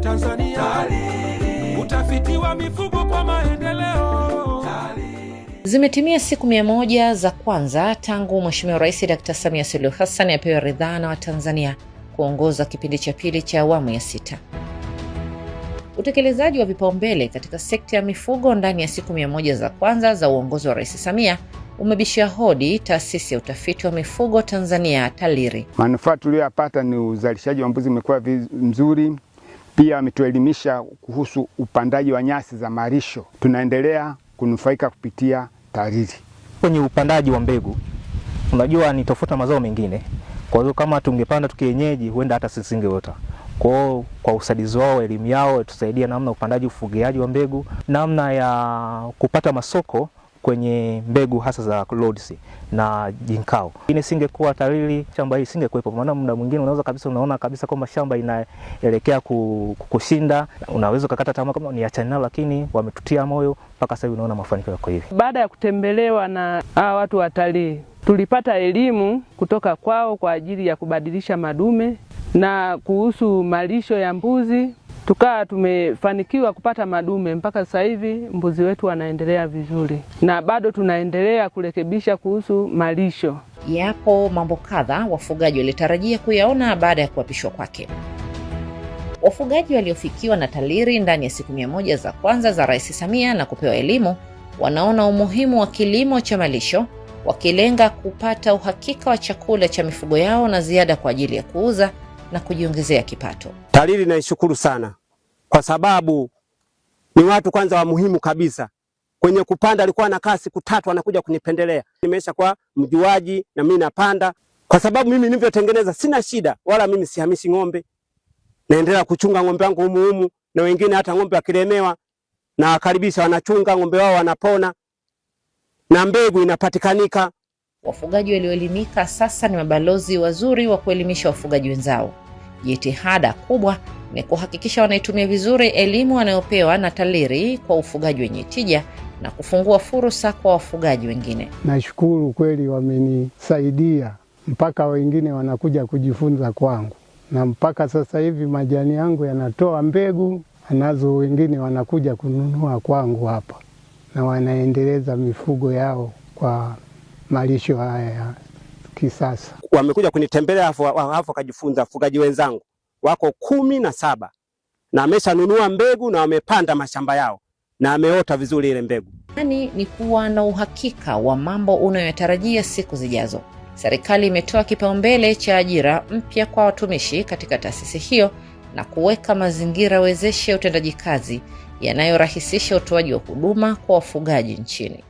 Tanzania. TALIRI, utafiti wa mifugo kwa maendeleo. Zimetimia siku 100 za kwanza tangu Mheshimiwa Rais Dr. Samia Suluhu Hassan apewe ridhaa na Watanzania kuongoza kipindi cha pili cha awamu ya 6. Utekelezaji wa vipaumbele katika sekta ya mifugo ndani ya siku 100 za kwanza za uongozi wa Rais Samia umebishia hodi taasisi ya utafiti wa mifugo Tanzania TALIRI. Manufaa tuliyopata ni uzalishaji wa mbuzi umekuwa mzuri. Pia ametuelimisha kuhusu upandaji wa nyasi za malisho. Tunaendelea kunufaika kupitia TALIRI. Kwenye upandaji wa mbegu, unajua ni tofauti na mazao mengine. Kwa hiyo kama tungepanda tukienyeji huenda hata sisingeota. Kwa usaidizi wao, elimu yao tusaidia namna upandaji, ufugaji wa mbegu, namna ya kupata masoko kwenye mbegu hasa za Lodsi na Jinkao. Ini singekuwa TALIRI, shamba hili singekuwepo. Maana muda mwingine unaweza kabisa unaona kabisa kwamba shamba inaelekea kukushinda, unaweza kukata tamaa kama ni achana nalo, lakini wametutia moyo mpaka sasa unaona mafanikio yako hivi. Baada ya kutembelewa na watu wa TALIRI, tulipata elimu kutoka kwao kwa ajili ya kubadilisha madume na kuhusu malisho ya mbuzi. Tukawa tumefanikiwa kupata madume. Mpaka sasa hivi mbuzi wetu wanaendelea vizuri na bado tunaendelea kurekebisha kuhusu malisho. Yapo mambo kadha wafugaji walitarajia kuyaona baada ya kuapishwa kwake. Wafugaji waliofikiwa na TALIRI ndani ya siku 100 za kwanza za Rais Samia na kupewa elimu wanaona umuhimu wa kilimo cha malisho, wakilenga kupata uhakika wa chakula cha mifugo yao na ziada kwa ajili ya kuuza na kujiongezea kipato. TALIRI naishukuru sana kwa sababu ni watu kwanza wa muhimu kabisa. Kwenye kupanda alikuwa anakaa siku 3 anakuja kunipendelea. Nimesha kwa mjuaji na mimi napanda kwa sababu mimi nilivyotengeneza sina shida, wala mimi sihamishi ng'ombe. Naendelea kuchunga ng'ombe wangu humu na wengine hata ng'ombe wakilemewa na wakaribisha wanachunga ng'ombe wao wanapona na mbegu inapatikanika. Wafugaji walioelimika sasa ni mabalozi wazuri wa kuelimisha wafugaji wenzao. Jitihada kubwa ni kuhakikisha wanaitumia vizuri elimu wanayopewa na TALIRI kwa ufugaji wenye tija na kufungua fursa kwa wafugaji wengine. Nashukuru kweli, wamenisaidia mpaka wengine wanakuja kujifunza kwangu, na mpaka sasa hivi majani yangu yanatoa mbegu, anazo wengine wanakuja kununua kwangu hapa na wanaendeleza mifugo yao kwa malisho haya ya kisasa. Wamekuja kunitembelea hapo kajifunza. Wafugaji wenzangu wako 17 na ameshanunua mbegu na wamepanda mashamba yao na ameota vizuri ile mbegu. Ni kuwa na uhakika wa mambo unayotarajia siku zijazo. Serikali imetoa kipaumbele cha ajira mpya kwa watumishi katika taasisi hiyo na kuweka mazingira wezeshi ya utendaji kazi yanayorahisisha utoaji wa huduma kwa wafugaji nchini.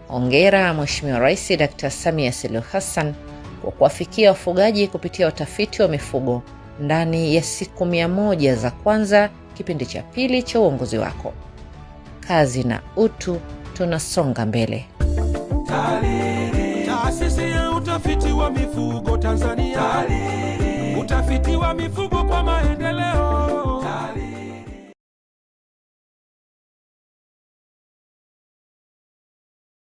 Hongera Mheshimiwa Rais Dr. Samia Suluhu Hassan kwa kuwafikia wafugaji kupitia utafiti wa mifugo ndani ya siku 100 za kwanza kipindi cha pili cha uongozi wako. Kazi na utu, tunasonga mbele. TALIRI, taasisi ya utafiti wa mifugo Tanzania. TALIRI, utafiti wa mifugo kwa maendeleo.